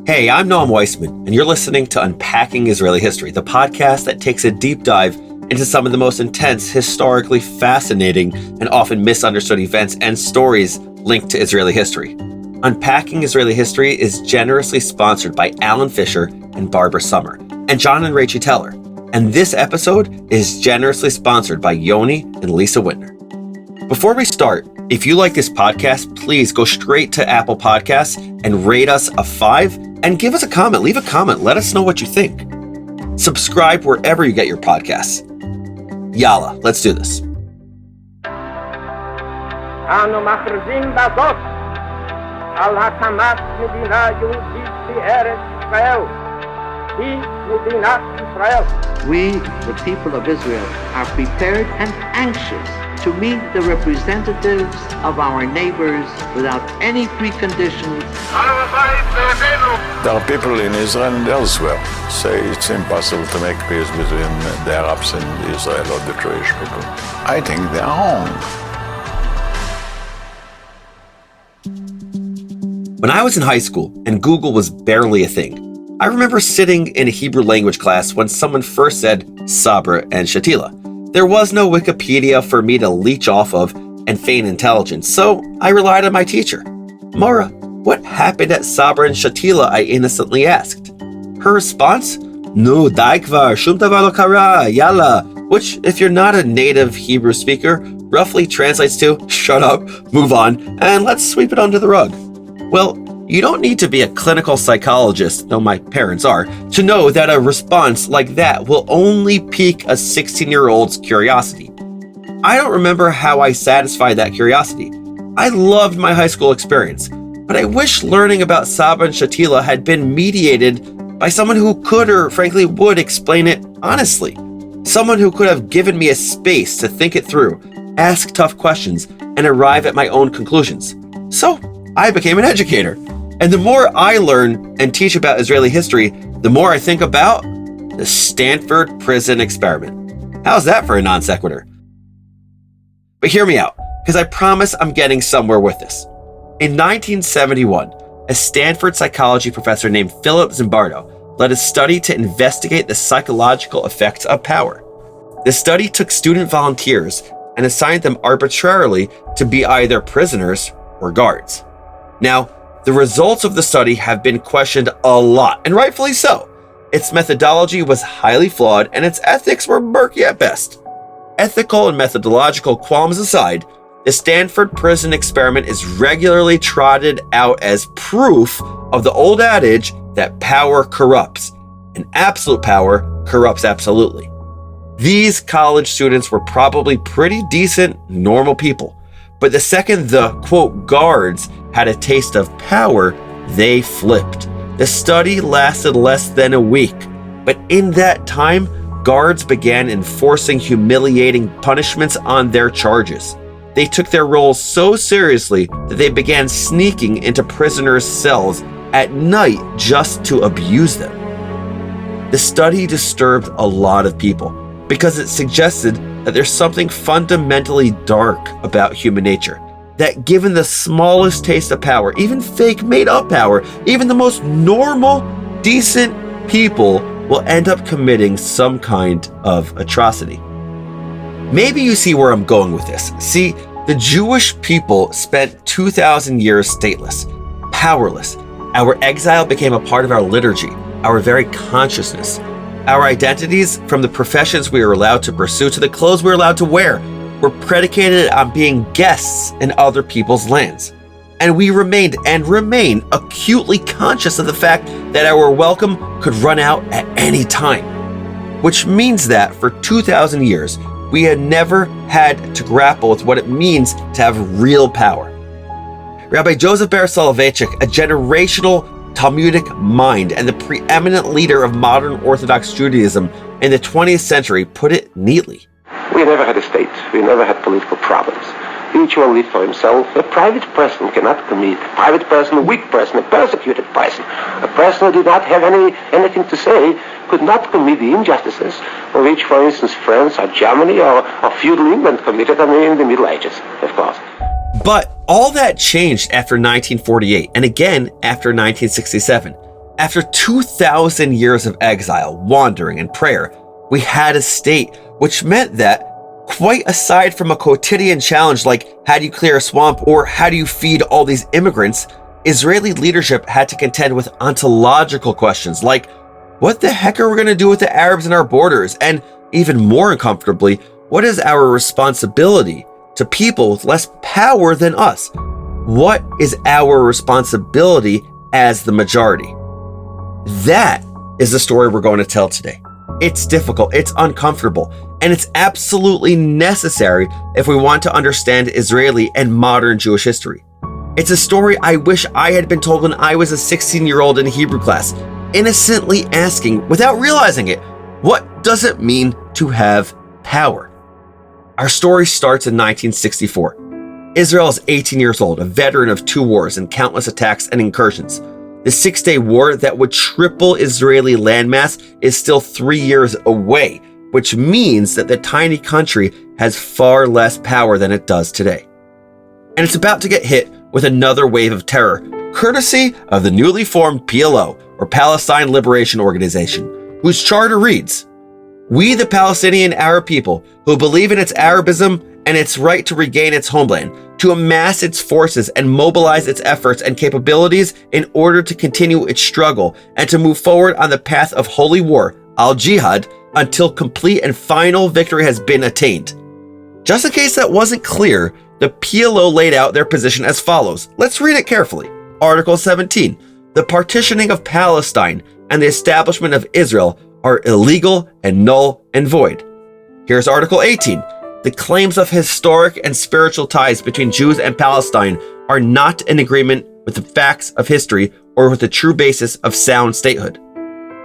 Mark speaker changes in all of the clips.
Speaker 1: Hey, I'm Noam Weissman, and you're listening to Unpacking Israeli History, the podcast that takes a deep dive into some of the most intense, historically fascinating, and often misunderstood events and stories linked to Israeli history. Unpacking Israeli History is generously sponsored by Alan Fisher and Barbara Summer, and John and Rachie Teller. And this episode is generously sponsored by Yoni and Lisa Whitner. Before we start, if you like this podcast, please go straight to Apple Podcasts and rate us a 5 and give us a comment. Leave a comment. Let us know what you think. Subscribe wherever you get your podcasts. Yalla, let's do this.
Speaker 2: אנו מכריזים בזאת על הקמת מדינה יהודית בארץ ישראל. היא מדינת ישראל.
Speaker 3: We, the people of Israel, are prepared and anxious to meet the representatives of our neighbors without any preconditions.
Speaker 4: There are people in Israel and elsewhere say it's impossible to make peace between the Arabs and Israel or the Jewish people. I think they are wrong.
Speaker 1: When I was in high school and Google was barely a thing, I remember sitting in a Hebrew language class when someone first said Sabra and Shatila. There was no Wikipedia for me to leech off of and feign intelligence, so I relied on my teacher. Mora, what happened at Sabra and Shatila? I innocently asked. Her response? No, dai kvar, shum davar lo kara, yalla, which, if you're not a native Hebrew speaker, roughly translates to shut up, move on, and let's sweep it under the rug. Well, you don't need to be a clinical psychologist, though my parents are, to know that a response like that will only pique a 16-year-old's curiosity. I don't remember how I satisfied that curiosity. I loved my high school experience, but I wish learning about Sabra and Shatila had been mediated by someone who could or frankly would explain it honestly. Someone who could have given me a space to think it through, ask tough questions, and arrive at my own conclusions. So I became an educator. And the more I learn and teach about Israeli history, the more I think about the Stanford prison experiment. How's that for a non sequitur? But hear me out, because I promise I'm getting somewhere with this. In 1971, a Stanford psychology professor named Philip Zimbardo led a study to investigate the psychological effects of power. The study took student volunteers and assigned them arbitrarily to be either prisoners or guards. Now, the results of the study have been questioned a lot, and rightfully so. Its methodology was highly flawed, and its ethics were murky at best. Ethical and methodological qualms aside, the Stanford prison experiment is regularly trotted out as proof of the old adage that power corrupts, and absolute power corrupts absolutely. These college students were probably pretty decent, normal people. But the second the, quote, guards had a taste of power, they flipped. The study lasted less than a week, but in that time, guards began enforcing humiliating punishments on their charges. They took their roles so seriously that they began sneaking into prisoners' cells at night just to abuse them. The study disturbed a lot of people because it suggested that there's something fundamentally dark about human nature. That given the smallest taste of power, even fake made-up power, even the most normal, decent people will end up committing some kind of atrocity. Maybe you see where I'm going with this. See, the Jewish people spent 2,000 years stateless, powerless. Our exile became a part of our liturgy, our very consciousness. Our identities, from the professions we were allowed to pursue to the clothes we were allowed to wear, were predicated on being guests in other people's lands. And we remained and remain acutely conscious of the fact that our welcome could run out at any time. Which means that for 2,000 years, we had never had to grapple with what it means to have real power. Rabbi Joseph Ber Soloveitchik, a generational Talmudic mind and the preeminent leader of modern Orthodox Judaism in the 20th century, put it neatly.
Speaker 5: We never had a state. We never had political problems. Each one lived for himself. A private person cannot commit. A private person, a weak person, a persecuted person, a person who did not have anything to say, could not commit the injustices of which, for instance, France or Germany or feudal England committed in the Middle Ages, of course.
Speaker 1: But all that changed after 1948 and again after 1967. After 2,000 years of exile, wandering, and prayer, we had a state, which meant that, quite aside from a quotidian challenge like how do you clear a swamp or how do you feed all these immigrants, Israeli leadership had to contend with ontological questions like, what the heck are we going to do with the Arabs in our borders? And even more uncomfortably, what is our responsibility to people with less power than us? What is our responsibility as the majority? That is the story we're going to tell today. It's difficult, it's uncomfortable, and it's absolutely necessary if we want to understand Israeli and modern Jewish history. It's a story I wish I had been told when I was a 16-year-old in Hebrew class, innocently asking, without realizing it, what does it mean to have power? Our story starts in 1964. Israel is 18 years old, a veteran of 2 wars and countless attacks and incursions. The 6-day war that would triple Israeli landmass is still 3 years away, which means that the tiny country has far less power than it does today. And it's about to get hit with another wave of terror, courtesy of the newly formed PLO, or Palestine Liberation Organization, whose charter reads, "We, the Palestinian Arab people, who believe in its Arabism and its right to regain its homeland, to amass its forces and mobilize its efforts and capabilities in order to continue its struggle and to move forward on the path of holy war, al-jihad, until complete and final victory has been attained." Just in case that wasn't clear, the PLO laid out their position as follows. Let's read it carefully. Article 17, the partitioning of Palestine and the establishment of Israel are illegal and null and void. Here's Article 18. The claims of historic and spiritual ties between Jews and Palestine are not in agreement with the facts of history or with the true basis of sound statehood.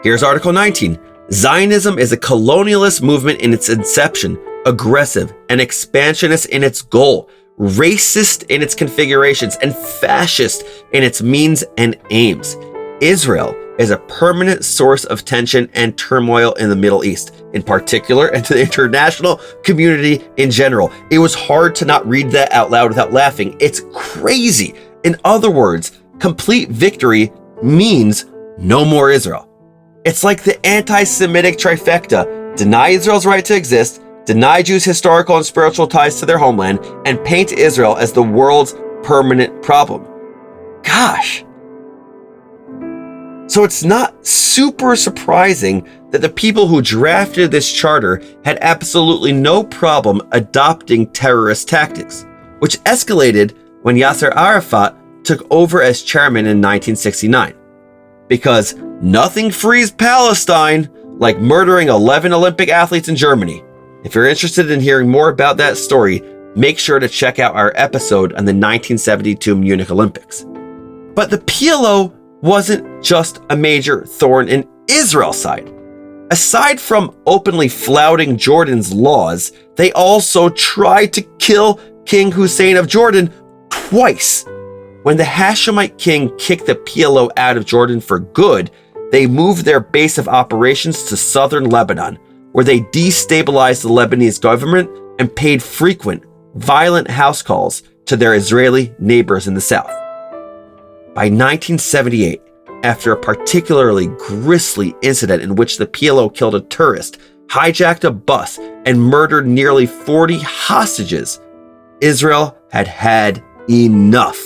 Speaker 1: Here's Article 19. Zionism is a colonialist movement in its inception, aggressive and expansionist in its goal, racist in its configurations, and fascist in its means and aims. Israel is a permanent source of tension and turmoil in the Middle East, in particular, and to the international community in general. It was hard to not read that out loud without laughing. It's crazy. In other words, complete victory means no more Israel. It's like the anti-Semitic trifecta: deny Israel's right to exist, deny Jews' historical and spiritual ties to their homeland, and paint Israel as the world's permanent problem. Gosh. So it's not super surprising that the people who drafted this charter had absolutely no problem adopting terrorist tactics, which escalated when Yasser Arafat took over as chairman in 1969. Because nothing frees Palestine like murdering 11 Olympic athletes in Germany. If you're interested in hearing more about that story, make sure to check out our episode on the 1972 Munich Olympics. But the PLO wasn't just a major thorn in Israel's side. Aside from openly flouting Jordan's laws, they also tried to kill King Hussein of Jordan twice. When the Hashemite king kicked the PLO out of Jordan for good, they moved their base of operations to southern Lebanon, where they destabilized the Lebanese government and paid frequent, violent house calls to their Israeli neighbors in the south. By 1978, after a particularly grisly incident in which the PLO killed a tourist, hijacked a bus, and murdered nearly 40 hostages, Israel had had enough.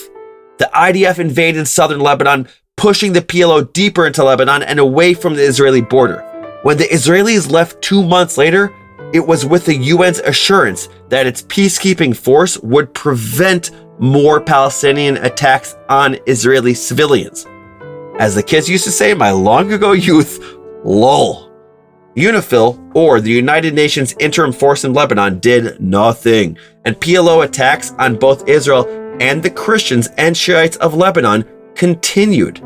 Speaker 1: The IDF invaded southern Lebanon, pushing the PLO deeper into Lebanon and away from the Israeli border. When the Israelis left 2 months later, it was with the UN's assurance that its peacekeeping force would prevent more Palestinian attacks on Israeli civilians. As the kids used to say in my long ago youth, lol. UNIFIL, or the United Nations Interim Force in Lebanon, did nothing, and PLO attacks on both Israel and the Christians and Shiites of Lebanon continued.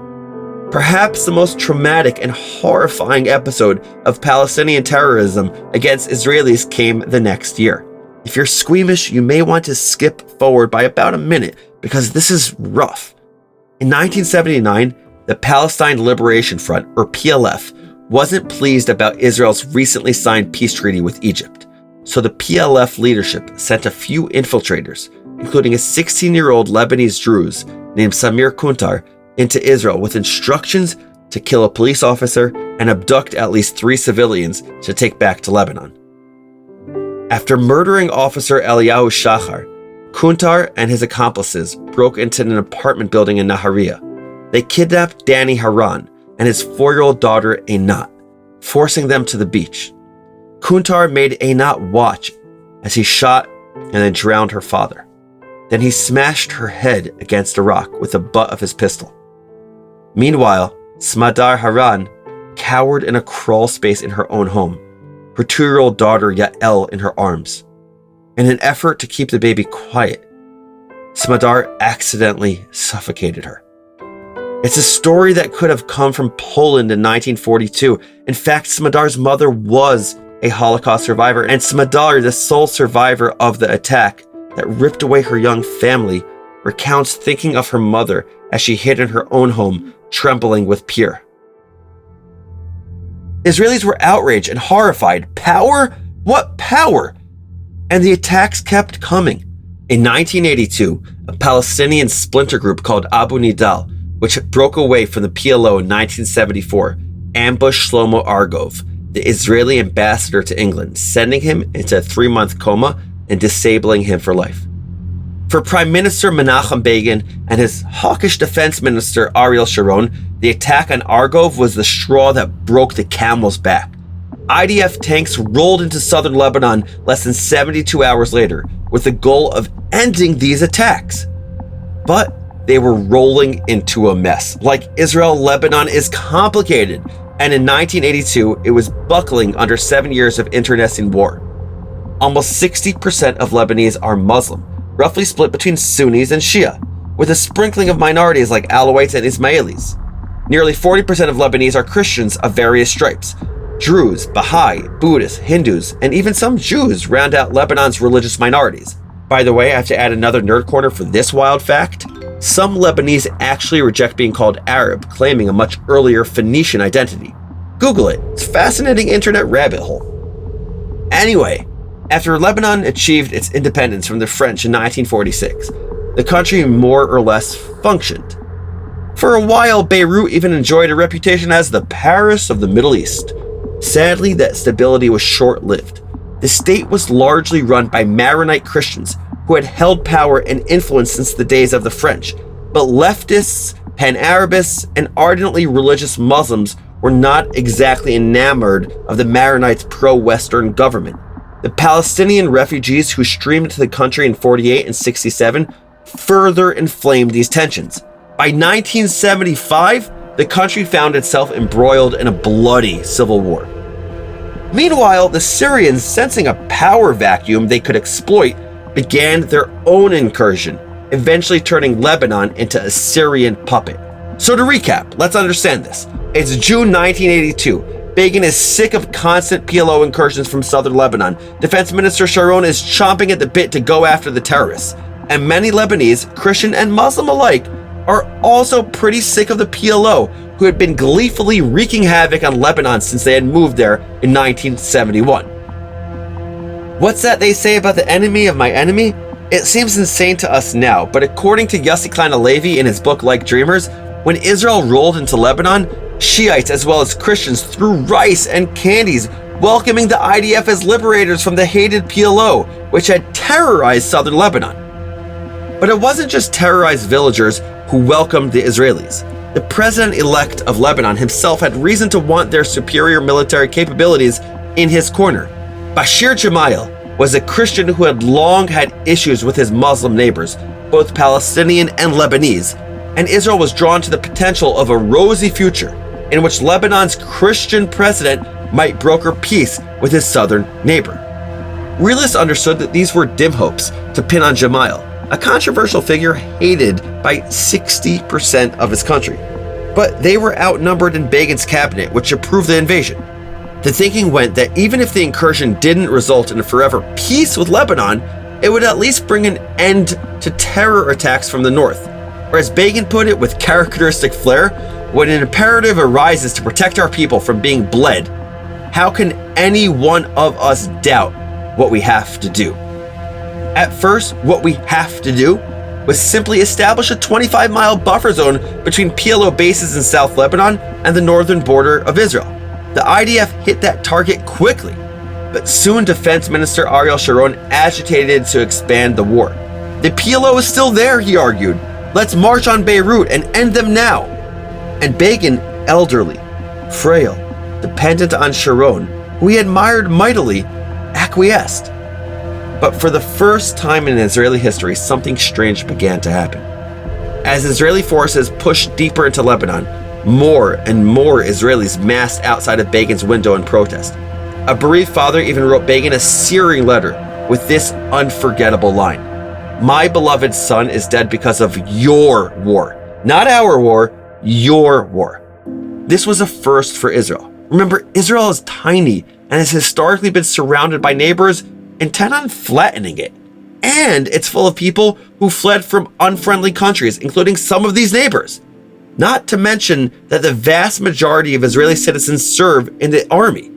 Speaker 1: Perhaps the most traumatic and horrifying episode of Palestinian terrorism against Israelis came the next year. If you're squeamish, you may want to skip forward by about a minute because this is rough. In 1979, the Palestine Liberation Front, or PLF, wasn't pleased about Israel's recently signed peace treaty with Egypt. So the PLF leadership sent a few infiltrators, including a 16-year-old Lebanese Druze named Samir Kuntar, into Israel with instructions to kill a police officer and abduct at least 3 civilians to take back to Lebanon. After murdering Officer Eliyahu Shachar, Kuntar and his accomplices broke into an apartment building in Nahariya. They kidnapped Danny Haran and his 4-year-old daughter Einat, forcing them to the beach. Kuntar made Einat watch as he shot and then drowned her father. Then he smashed her head against a rock with the butt of his pistol. Meanwhile, Smadar Haran cowered in a crawl space in her own home, her 2-year-old daughter Yael in her arms. In an effort to keep the baby quiet, Smadar accidentally suffocated her. It's a story that could have come from Poland in 1942. In fact, Smadar's mother was a Holocaust survivor, and Smadar, the sole survivor of the attack that ripped away her young family, recounts thinking of her mother as she hid in her own home, trembling with fear. Israelis were outraged and horrified. Power? What power? And the attacks kept coming. In 1982, a Palestinian splinter group called Abu Nidal, which broke away from the PLO in 1974, ambushed Shlomo Argov, the Israeli ambassador to England, sending him into a 3-month coma and disabling him for life. For Prime Minister Menachem Begin and his hawkish defense minister Ariel Sharon, the attack on Argov was the straw that broke the camel's back. IDF tanks rolled into southern Lebanon less than 72 hours later with the goal of ending these attacks. But they were rolling into a mess. Like Israel, Lebanon is complicated. And in 1982, it was buckling under 7 years of internecine war. Almost 60% of Lebanese are Muslim, roughly split between Sunnis and Shia, with a sprinkling of minorities like Alawites and Ismailis. Nearly 40% of Lebanese are Christians of various stripes. Druze, Baha'i, Buddhists, Hindus, and even some Jews round out Lebanon's religious minorities. By the way, I have to add another nerd corner for this wild fact. Some Lebanese actually reject being called Arab, claiming a much earlier Phoenician identity. Google it. It's a fascinating internet rabbit hole. Anyway, after Lebanon achieved its independence from the French in 1946, the country more or less functioned. For a while, Beirut even enjoyed a reputation as the Paris of the Middle East. Sadly, that stability was short-lived. The state was largely run by Maronite Christians who had held power and influence since the days of the French, but leftists, Pan-Arabists, and ardently religious Muslims were not exactly enamored of the Maronites' pro-Western government. The Palestinian refugees who streamed into the country in 48 and 67 further inflamed these tensions. By 1975, the country found itself embroiled in a bloody civil war. Meanwhile, the Syrians, sensing a power vacuum they could exploit, began their own incursion, eventually turning Lebanon into a Syrian puppet. So to recap, let's understand this. It's June 1982. Begin is sick of constant PLO incursions from southern Lebanon. Defense Minister Sharon is chomping at the bit to go after the terrorists. And many Lebanese, Christian and Muslim alike, are also pretty sick of the PLO, who had been gleefully wreaking havoc on Lebanon since they had moved there in 1971. What's that they say about the enemy of my enemy? It seems insane to us now, but according to Yossi Klein Halevi in his book Like Dreamers, when Israel rolled into Lebanon, Shiites as well as Christians threw rice and candies, welcoming the IDF as liberators from the hated PLO, which had terrorized southern Lebanon. But it wasn't just terrorized villagers who welcomed the Israelis. The president-elect of Lebanon himself had reason to want their superior military capabilities in his corner. Bashir Gemayel was a Christian who had long had issues with his Muslim neighbors, both Palestinian and Lebanese, and Israel was drawn to the potential of a rosy future in which Lebanon's Christian president might broker peace with his southern neighbor. Realists understood that these were dim hopes to pin on Gemayel, a controversial figure hated by 60% of his country. But they were outnumbered in Begin's cabinet, which approved the invasion. The thinking went that even if the incursion didn't result in a forever peace with Lebanon, it would at least bring an end to terror attacks from the north. Or as Begin put it with characteristic flair, when an imperative arises to protect our people from being bled, how can any one of us doubt what we have to do? At first, what we have to do was simply establish a 25-mile buffer zone between PLO bases in South Lebanon and the northern border of Israel. The IDF hit that target quickly, but soon Defense Minister Ariel Sharon agitated to expand the war. The PLO is still there, he argued. Let's march on Beirut and end them now. And Begin, elderly, frail, dependent on Sharon, who he admired mightily, acquiesced. But for the first time in Israeli history, something strange began to happen. As Israeli forces pushed deeper into Lebanon, more and more Israelis massed outside of Begin's window in protest. A bereaved father even wrote Begin a searing letter with this unforgettable line: "My beloved son is dead because of your war. Not our war, your war." This was a first for Israel. Remember, Israel is tiny and has historically been surrounded by neighbors intent on flattening it. And it's full of people who fled from unfriendly countries, including some of these neighbors. Not to mention that the vast majority of Israeli citizens serve in the army.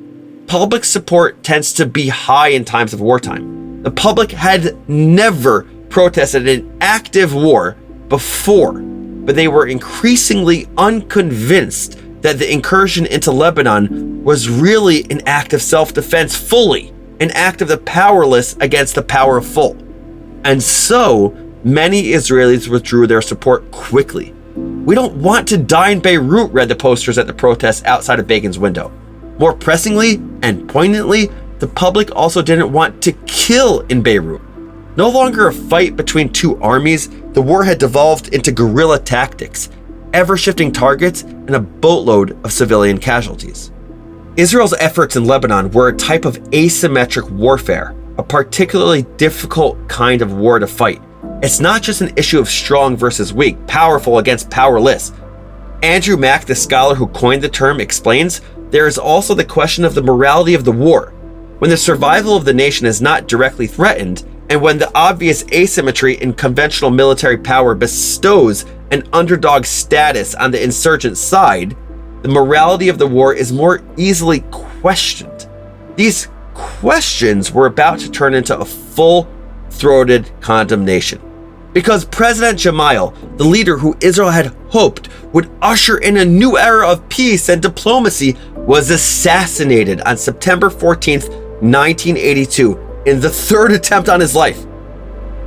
Speaker 1: Public support tends to be high in times of wartime. The public had never protested an active war before, but they were increasingly unconvinced that the incursion into Lebanon was really an act of self-defense, fully an act of the powerless against the powerful. And so many Israelis withdrew their support quickly. "We don't want to die in Beirut," read the posters at the protests outside of Begin's window. More pressingly and poignantly, the public also didn't want to kill in Beirut. No longer a fight between two armies, the war had devolved into guerrilla tactics, ever-shifting targets, and a boatload of civilian casualties. Israel's efforts in Lebanon were a type of asymmetric warfare, a particularly difficult kind of war to fight. It's not just an issue of strong versus weak, powerful against powerless. Andrew Mack, the scholar who coined the term, explains there is also the question of the morality of the war. When the survival of the nation is not directly threatened, and when the obvious asymmetry in conventional military power bestows an underdog status on the insurgent side, the morality of the war is more easily questioned. These questions were about to turn into a full-throated condemnation. Because President Gemayel, the leader who Israel had hoped would usher in a new era of peace and diplomacy, was assassinated on September 14th, 1982, in the third attempt on his life.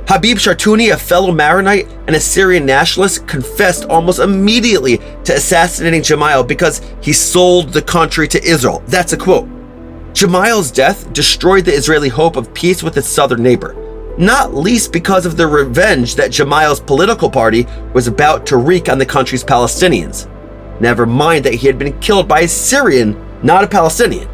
Speaker 1: Habib Shartouni, a fellow Maronite and a Syrian nationalist, confessed almost immediately to assassinating Gemayel because he sold the country to Israel. That's a quote. Gemayel's death destroyed the Israeli hope of peace with its southern neighbor, not least because of the revenge that Gemayel's political party was about to wreak on the country's Palestinians. Never mind that he had been killed by a Syrian, not a Palestinian.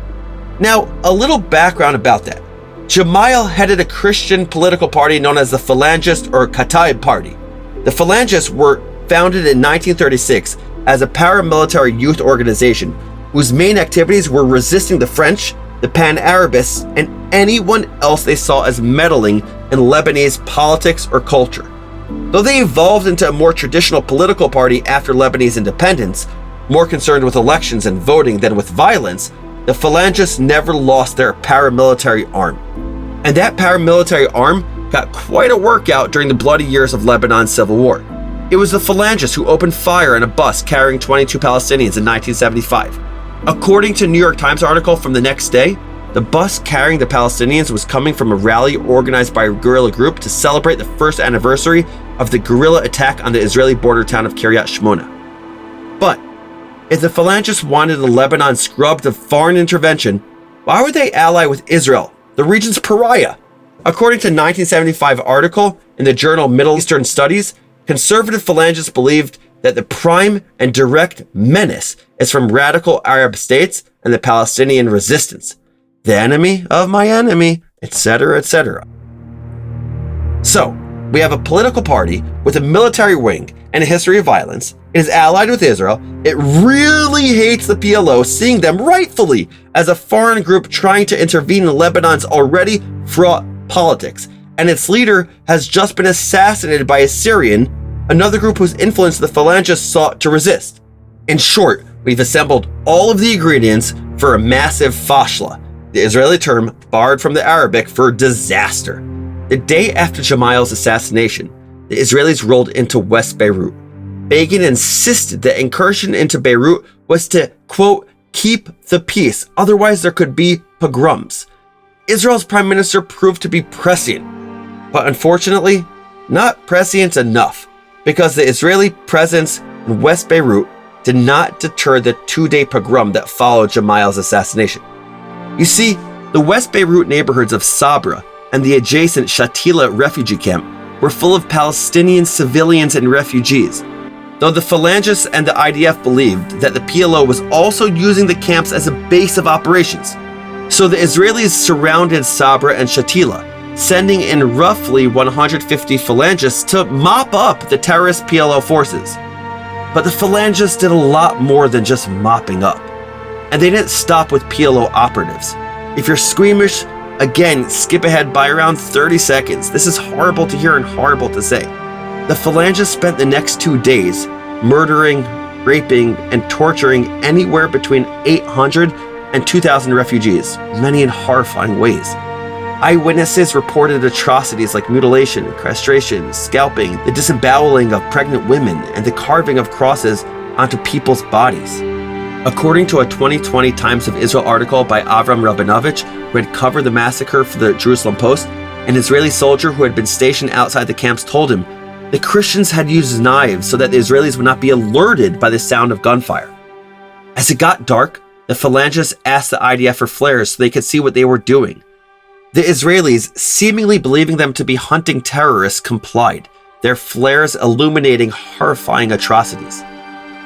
Speaker 1: Now, a little background about that. Gemayel headed a Christian political party known as the Phalangist or Kataib Party. The Phalangists were founded in 1936 as a paramilitary youth organization whose main activities were resisting the French, the Pan-Arabists, and anyone else they saw as meddling in Lebanese politics or culture. Though they evolved into a more traditional political party after Lebanese independence, more concerned with elections and voting than with violence, the Phalangists never lost their paramilitary arm. And that paramilitary arm got quite a workout during the bloody years of Lebanon's civil war. It was the Phalangists who opened fire on a bus carrying 22 Palestinians in 1975. According to a New York Times article from the next day, the bus carrying the Palestinians was coming from a rally organized by a guerrilla group to celebrate the first anniversary of the guerrilla attack on the Israeli border town of Kiryat Shmona. But if the Phalangists wanted Lebanon scrubbed of foreign intervention, why would they ally with Israel, the region's pariah? According to a 1975 article in the journal Middle Eastern Studies, conservative Phalangists believed that the prime and direct menace is from radical Arab states and the Palestinian resistance, the enemy of my enemy, etc., etc. So, we have a political party with a military wing and a history of violence. It is allied with Israel. It really hates the PLO, seeing them rightfully as a foreign group trying to intervene in Lebanon's already fraught politics. And its leader has just been assassinated by a Syrian, another group whose influence the Phalangists sought to resist. In short, we've assembled all of the ingredients for a massive fashla, the Israeli term borrowed from the Arabic for disaster. The day after Gemayel's assassination, the Israelis rolled into West Beirut. Begin insisted that incursion into Beirut was to, quote, keep the peace, otherwise there could be pogroms. Israel's prime minister proved to be prescient, but unfortunately, not prescient enough, because the Israeli presence in West Beirut did not deter the 2-day pogrom that followed Gemayel's assassination. You see, the West Beirut neighborhoods of Sabra and the adjacent Shatila refugee camp were full of Palestinian civilians and refugees, though the Phalangists and the IDF believed that the PLO was also using the camps as a base of operations. So the Israelis surrounded Sabra and Shatila, sending in roughly 150 Phalangists to mop up the terrorist PLO forces. But the Phalangists did a lot more than just mopping up. And they didn't stop with PLO operatives. If you're squeamish, again, skip ahead by around 30 seconds. This is horrible to hear and horrible to say. The Phalangists spent the next 2 days murdering, raping, and torturing anywhere between 800 and 2,000 refugees, many in horrifying ways. Eyewitnesses reported atrocities like mutilation, castration, scalping, the disemboweling of pregnant women, and the carving of crosses onto people's bodies. According to a 2020 Times of Israel article by Avram Rabinovich, who had covered the massacre for the Jerusalem Post, an Israeli soldier who had been stationed outside the camps told him the Christians had used knives so that the Israelis would not be alerted by the sound of gunfire. As it got dark, the Phalangists asked the IDF for flares so they could see what they were doing. The Israelis, seemingly believing them to be hunting terrorists, complied, their flares illuminating horrifying atrocities.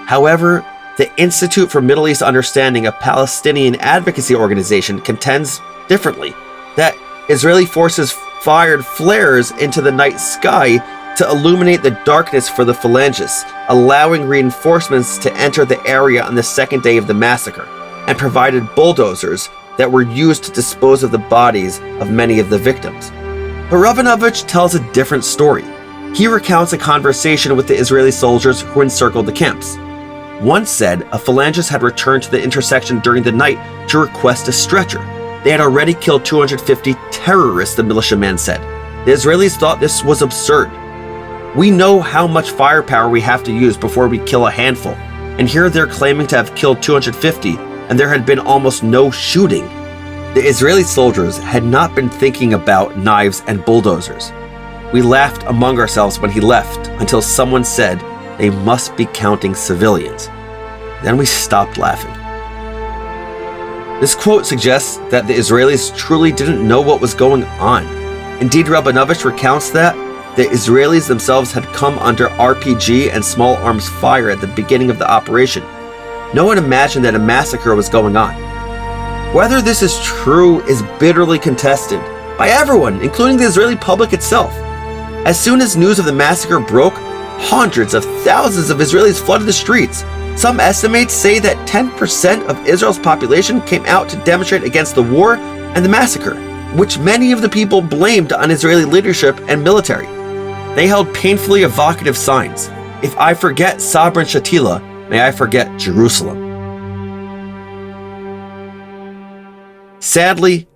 Speaker 1: However, the Institute for Middle East Understanding, a Palestinian advocacy organization, contends differently, that Israeli forces fired flares into the night sky to illuminate the darkness for the Phalangists, allowing reinforcements to enter the area on the second day of the massacre, and provided bulldozers that were used to dispose of the bodies of many of the victims. But Rabinovich tells a different story. He recounts a conversation with the Israeli soldiers who encircled the camps. One said a Phalangist had returned to the intersection during the night to request a stretcher. They had already killed 250 terrorists, the militiaman said. The Israelis thought this was absurd. We know how much firepower we have to use before we kill a handful, and here they're claiming to have killed 250, and there had been almost no shooting. The Israeli soldiers had not been thinking about knives and bulldozers. We laughed among ourselves when he left until someone said they must be counting civilians. Then we stopped laughing. This quote suggests that the Israelis truly didn't know what was going on. Indeed, Rabinovich recounts that the Israelis themselves had come under RPG and small arms fire at the beginning of the operation. No one imagined that a massacre was going on. Whether this is true is bitterly contested by everyone, including the Israeli public itself. As soon as news of the massacre broke, hundreds of thousands of Israelis flooded the streets. Some estimates say that 10% of Israel's population came out to demonstrate against the war and the massacre, which many of the people blamed on Israeli leadership and military. They held painfully evocative signs. If I forget Sabra and Shatila, may I forget Jerusalem. Sadly,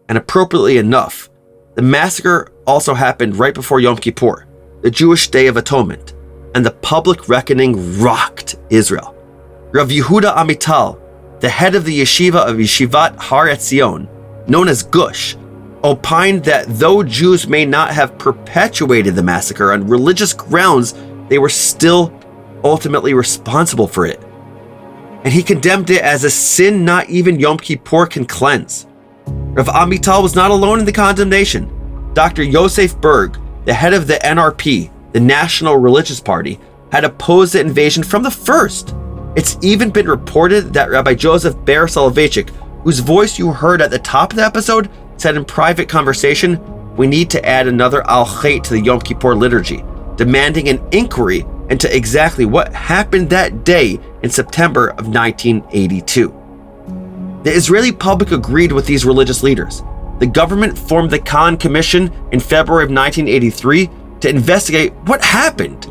Speaker 1: and appropriately enough, the massacre also happened right before Yom Kippur, the Jewish Day of Atonement, and the public reckoning rocked Israel. Rav Yehuda Amital, the head of the yeshiva of Yeshivat Har Etzion, known as Gush, opined that though Jews may not have perpetuated the massacre on religious grounds, they were still ultimately responsible for it. And he condemned it as a sin not even Yom Kippur can cleanse. Rav Amital was not alone in the condemnation. Dr. Yosef Berg, the head of the NRP, the National Religious Party, had opposed the invasion from the first. It's even been reported that Rabbi Joseph Ber Soloveitchik, whose voice you heard at the top of the episode, said in private conversation, "We need to add another Al Chait to the Yom Kippur liturgy," demanding an inquiry into exactly what happened that day in September of 1982. The Israeli public agreed with these religious leaders. The government formed the Khan Commission in February of 1983 to investigate what happened.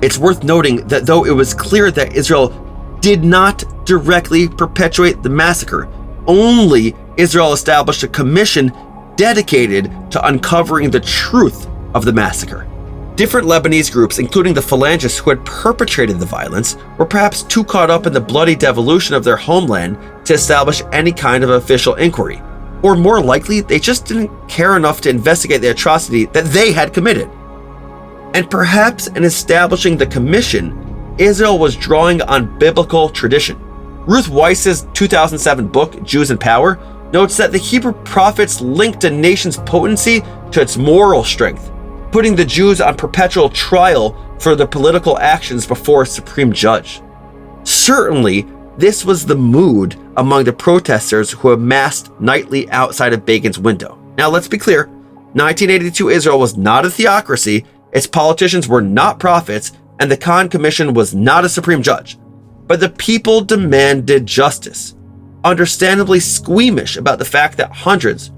Speaker 1: It's worth noting that though it was clear that Israel did not directly perpetuate the massacre, only Israel established a commission dedicated to uncovering the truth of the massacre. Different Lebanese groups, including the Phalangists who had perpetrated the violence, were perhaps too caught up in the bloody devolution of their homeland to establish any kind of official inquiry. Or more likely, they just didn't care enough to investigate the atrocity that they had committed. And perhaps in establishing the commission, Israel was drawing on biblical tradition. Ruth Weiss's 2007 book, Jews in Power, notes that the Hebrew prophets linked a nation's potency to its moral strength, putting the Jews on perpetual trial for their political actions before a supreme judge. Certainly, this was the mood among the protesters who amassed nightly outside of Begin's window. Now, let's be clear, 1982 Israel was not a theocracy, its politicians were not prophets, and the Khan Commission was not a supreme judge. But the people demanded justice, understandably squeamish about the fact that hundreds,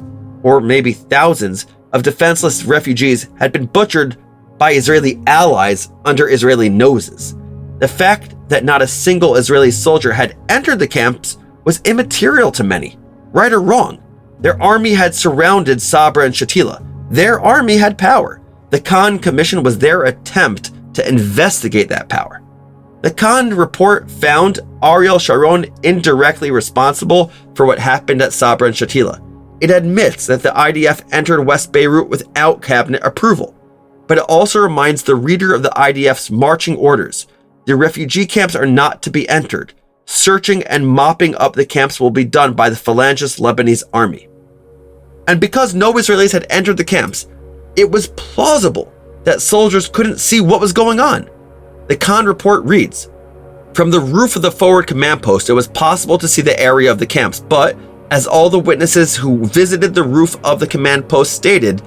Speaker 1: or maybe thousands, of defenseless refugees had been butchered by Israeli allies under Israeli noses. The fact that not a single Israeli soldier had entered the camps was immaterial to many. Right or wrong, their army had surrounded Sabra and Shatila. Their army had power. The Khan Commission was their attempt to investigate that power. The Khan report found Ariel Sharon indirectly responsible for what happened at Sabra and Shatila. It admits that the IDF entered West Beirut without cabinet approval, but it also reminds the reader of the IDF's marching orders. The refugee camps are not to be entered. Searching and mopping up the camps will be done by the Phalangist Lebanese army. And because no Israelis had entered the camps, it was plausible that soldiers couldn't see what was going on. The Khan report reads, "From the roof of the forward command post, it was possible to see the area of the camps, but as all the witnesses who visited the roof of the command post stated,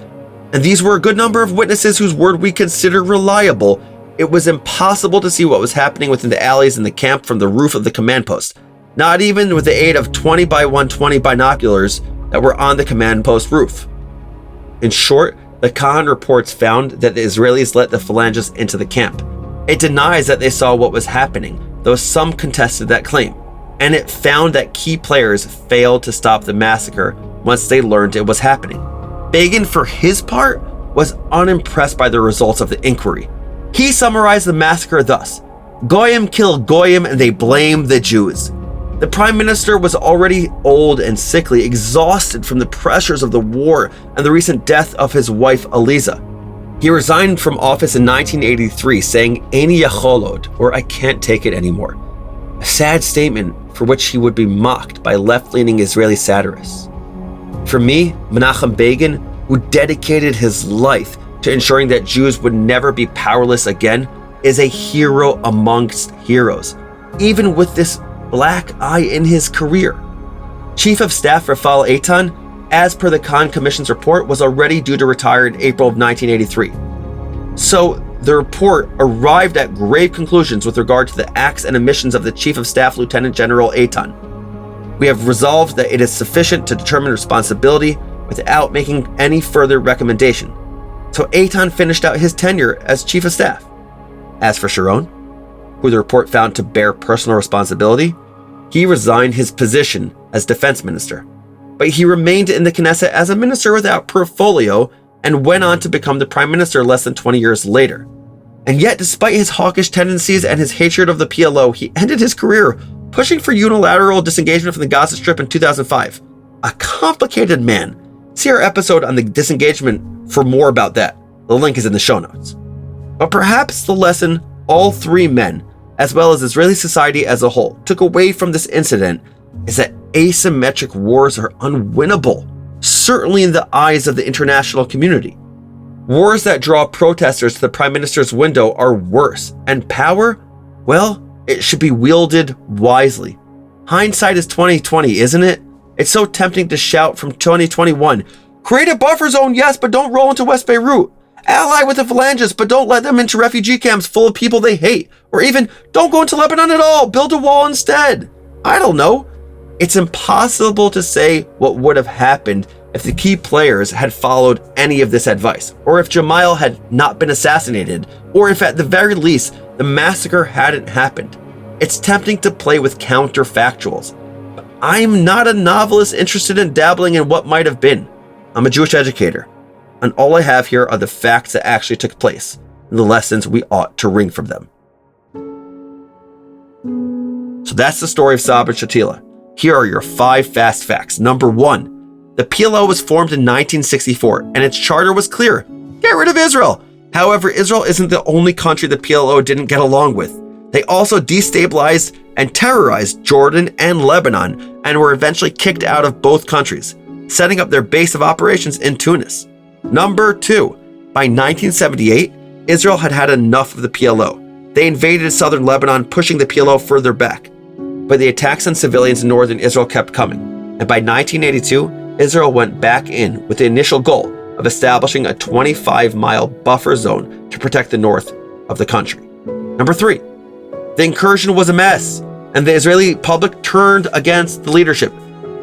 Speaker 1: and these were a good number of witnesses whose word we consider reliable, it was impossible to see what was happening within the alleys in the camp from the roof of the command post, not even with the aid of 20 by 120 binoculars that were on the command post roof." In short, the Khan reports found that the Israelis let the Phalangists into the camp. It denies that they saw what was happening, though some contested that claim. And it found that key players failed to stop the massacre once they learned it was happening. Begin, for his part, was unimpressed by the results of the inquiry. He summarized the massacre thus: "Goyim kill Goyim and they blame the Jews." The prime minister was already old and sickly, exhausted from the pressures of the war and the recent death of his wife Aliza. He resigned from office in 1983, saying "Eini yacholod," or "I can't take it anymore." A sad statement for which he would be mocked by left-leaning Israeli satirists. For me, Menachem Begin, who dedicated his life to ensuring that Jews would never be powerless again, is a hero amongst heroes, even with this black eye in his career. Chief of Staff Rafal Eitan, as per the Khan Commission's report, was already due to retire in April of 1983. So the report arrived at grave conclusions with regard to the acts and omissions of the Chief of Staff Lieutenant General Eitan. We have resolved that it is sufficient to determine responsibility without making any further recommendation. So Eitan finished out his tenure as Chief of Staff. As for Sharon, who the report found to bear personal responsibility, he resigned his position as Defense Minister. But he remained in the Knesset as a minister without portfolio and went on to become the Prime Minister less than 20 years later. And yet, despite his hawkish tendencies and his hatred of the PLO, he ended his career pushing for unilateral disengagement from the Gaza Strip in 2005. A complicated man. See our episode on the disengagement for more about that. The link is in the show notes. But perhaps the lesson all three men, as well as Israeli society as a whole, took away from this incident is that asymmetric wars are unwinnable, certainly in the eyes of the international community. Wars that draw protesters to the Prime Minister's window are worse, and power, well, it should be wielded wisely. Hindsight is 2020, isn't it? It's so tempting to shout from 2021, create a buffer zone, yes, but don't roll into West Beirut. Ally with the Phalangists, but don't let them into refugee camps full of people they hate. Or even, don't go into Lebanon at all, build a wall instead. I don't know. It's impossible to say what would have happened if the key players had followed any of this advice, or if Jamal had not been assassinated, or if at the very least, the massacre hadn't happened. It's tempting to play with counterfactuals. But I'm not a novelist interested in dabbling in what might have been. I'm a Jewish educator, and all I have here are the facts that actually took place. and the lessons we ought to wring from them. So that's the story of Sabra and Shatila. Here are your 5 fast facts. Number 1, the PLO was formed in 1964, and its charter was clear: get rid of Israel. However, Israel isn't the only country the PLO didn't get along with. They also destabilized and terrorized Jordan and Lebanon, and were eventually kicked out of both countries, setting up their base of operations in Tunis. Number 2, by 1978, Israel had had enough of the PLO. They invaded southern Lebanon, pushing the PLO further back. But the attacks on civilians in northern Israel kept coming. And by 1982, Israel went back in with the initial goal of establishing a 25-mile buffer zone to protect the north of the country. Number 3, the incursion was a mess, and the Israeli public turned against the leadership,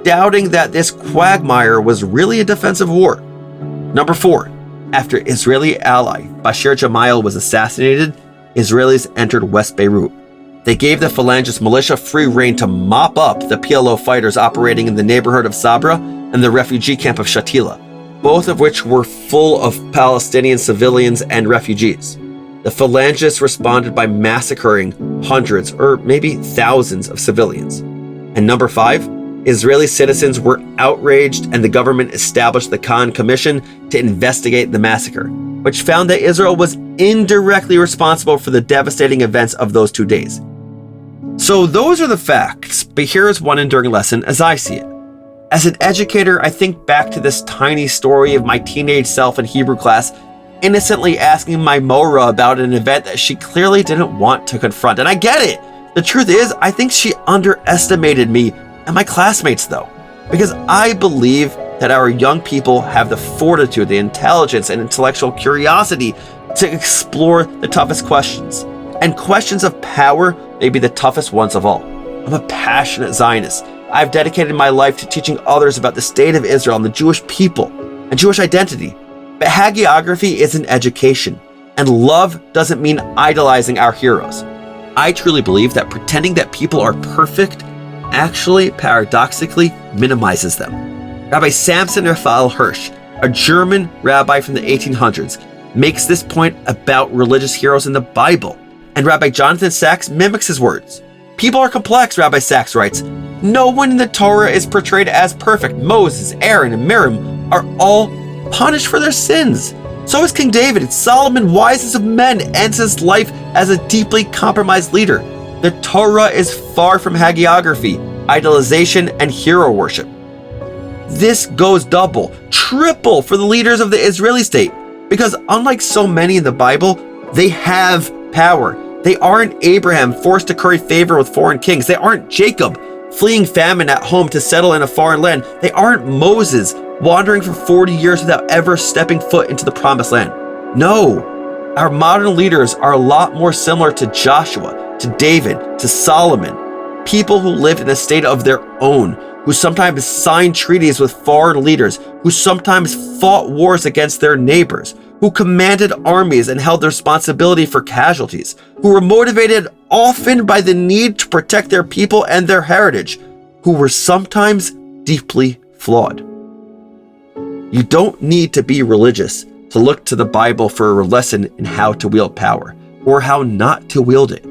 Speaker 1: doubting that this quagmire was really a defensive war. Number 4, after Israeli ally Bashir Gemayel was assassinated, Israelis entered West Beirut. They gave the Phalangist militia free rein to mop up the PLO fighters operating in the neighborhood of Sabra and the refugee camp of Shatila, both of which were full of Palestinian civilians and refugees. The Phalangists responded by massacring hundreds or maybe thousands of civilians. And number 5, Israeli citizens were outraged, and the government established the Khan Commission to investigate the massacre, which found that Israel was indirectly responsible for the devastating events of those 2 days. So those are the facts, but here is one enduring lesson as I see it. As an educator, I think back to this tiny story of my teenage self in Hebrew class, innocently asking my Mora about an event that she clearly didn't want to confront. And I get it. The truth is, I think she underestimated me and my classmates, though, because I believe that our young people have the fortitude, the intelligence, and intellectual curiosity to explore the toughest questions. And questions of power may be the toughest ones of all. I'm a passionate Zionist. I've dedicated my life to teaching others about the state of Israel and the Jewish people and Jewish identity. But hagiography is an education, and love doesn't mean idolizing our heroes. I truly believe that pretending that people are perfect actually, paradoxically, minimizes them. Rabbi Samson Raphael Hirsch, a German rabbi from the 1800s, makes this point about religious heroes in the Bible. And Rabbi Jonathan Sacks mimics his words. People are complex, Rabbi Sacks writes. No one in the Torah is portrayed as perfect. Moses, Aaron, and Miriam are all punished for their sins. So is King David. Solomon, wisest of men, ends his life as a deeply compromised leader. The Torah is far from hagiography, idolization, and hero worship. This goes double, triple for the leaders of the Israeli state, because unlike so many in the Bible, they have power. They aren't Abraham forced to curry favor with foreign kings. They aren't Jacob fleeing famine at home to settle in a foreign land. They aren't Moses wandering for 40 years without ever stepping foot into the promised land. No, our modern leaders are a lot more similar to Joshua, to David, to Solomon, people who lived in a state of their own, who sometimes signed treaties with foreign leaders, who sometimes fought wars against their neighbors, who commanded armies and held the responsibility for casualties, who were motivated often by the need to protect their people and their heritage, who were sometimes deeply flawed. You don't need to be religious to look to the Bible for a lesson in how to wield power or how not to wield it.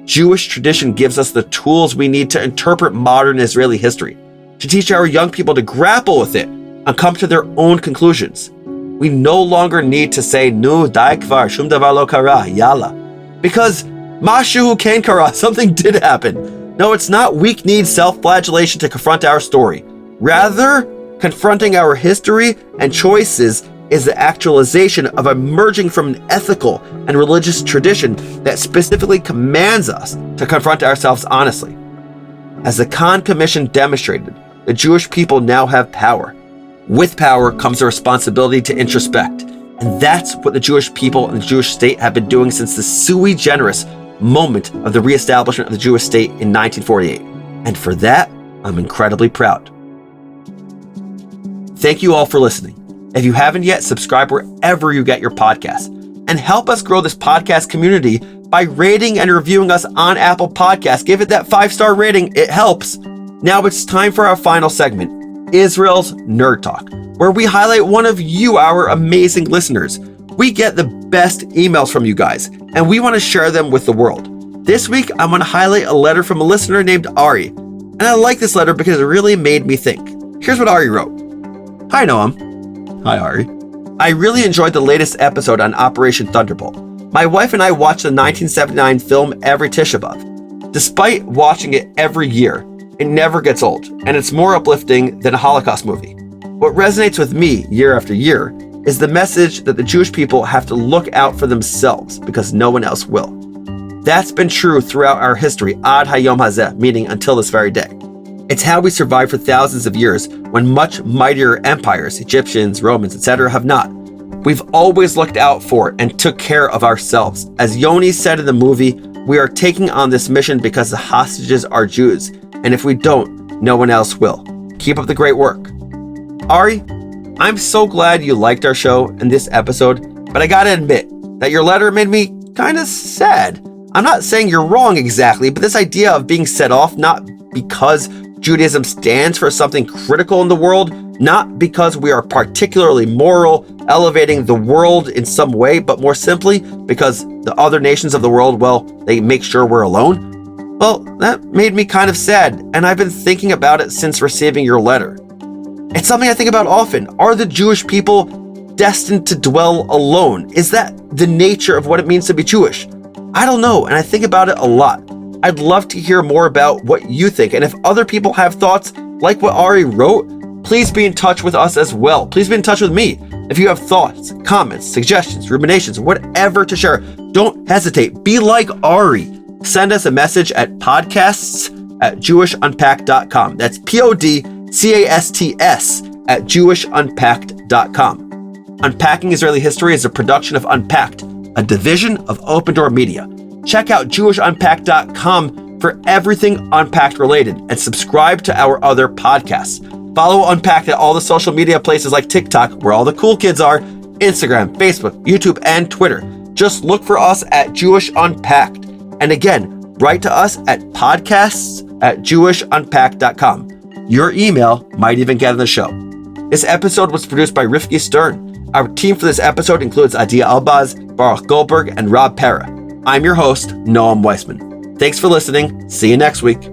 Speaker 1: Jewish tradition gives us the tools we need to interpret modern Israeli history, to teach our young people to grapple with it and come to their own conclusions. We no longer need to say, "Nu dai kvar, shum davar lo kara, yalla," because mashu ken kara, something did happen. No, it's not weak need self-flagellation to confront our story. Rather, confronting our history and choices is the actualization of emerging from an ethical and religious tradition that specifically commands us to confront ourselves honestly. As the Khan Commission demonstrated, the Jewish people now have power. With power comes a responsibility to introspect. And that's what the Jewish people and the Jewish state have been doing since the sui generis moment of the reestablishment of the Jewish state in 1948. And for that, I'm incredibly proud. Thank you all for listening. If you haven't yet, subscribe wherever you get your podcasts, and help us grow this podcast community by rating and reviewing us on Apple Podcasts. Give it that 5-star rating. It helps. Now it's time for our final segment, Israel's Nerd Talk, where we highlight one of you, our amazing listeners. We get the best emails from you guys, and we want to share them with the world. This week, I'm going to highlight a letter from a listener named Ari, and I like this letter because it really made me think. Here's what Ari wrote. Hi, Noam. Hi, Ari. I really enjoyed the latest episode on Operation Thunderbolt. My wife and I watch the 1979 film every Tisha B'Av. Despite watching it every year, it never gets old, and it's more uplifting than a Holocaust movie. What resonates with me year after year is the message that the Jewish people have to look out for themselves because no one else will. That's been true throughout our history, ad hayom hazeh, meaning until this very day. It's how we survived for thousands of years when much mightier empires, Egyptians, Romans, etc., have not. We've always looked out for and took care of ourselves. As Yoni said in the movie, we are taking on this mission because the hostages are Jews, and if we don't, no one else will. Keep up the great work. Ari, I'm so glad you liked our show and this episode, but I gotta admit that your letter made me kind of sad. I'm not saying you're wrong exactly, but this idea of being set off not because Judaism stands for something critical in the world, not because we are particularly moral, elevating the world in some way, but more simply because the other nations of the world, well, they make sure we're alone. Well, that made me kind of sad, and I've been thinking about it since receiving your letter. It's something I think about often. Are the Jewish people destined to dwell alone? Is that the nature of what it means to be Jewish? I don't know, and I think about it a lot. I'd love to hear more about what you think, and if other people have thoughts like what Ari wrote, please be in touch with us as well. Please be in touch with me. If you have thoughts, comments, suggestions, ruminations, whatever to share, don't hesitate. Be like Ari. Send us a message at podcasts@jewishunpacked.com. That's podcasts@jewishunpacked.com. Unpacking Israeli History is a production of Unpacked, a division of OpenDor Media. Check out jewishunpacked.com for everything Unpacked related and subscribe to our other podcasts. Follow Unpacked at all the social media places like TikTok, where all the cool kids are, Instagram, Facebook, YouTube, and Twitter. Just look for us at Jewish Unpacked. And again, write to us at podcasts@jewishunpacked.com. Your email might even get on the show. This episode was produced by Rifki Stern. Our team for this episode includes Adia Albaz, Baruch Goldberg, and Rob Pera. I'm your host, Noam Weissman. Thanks for listening. See you next week.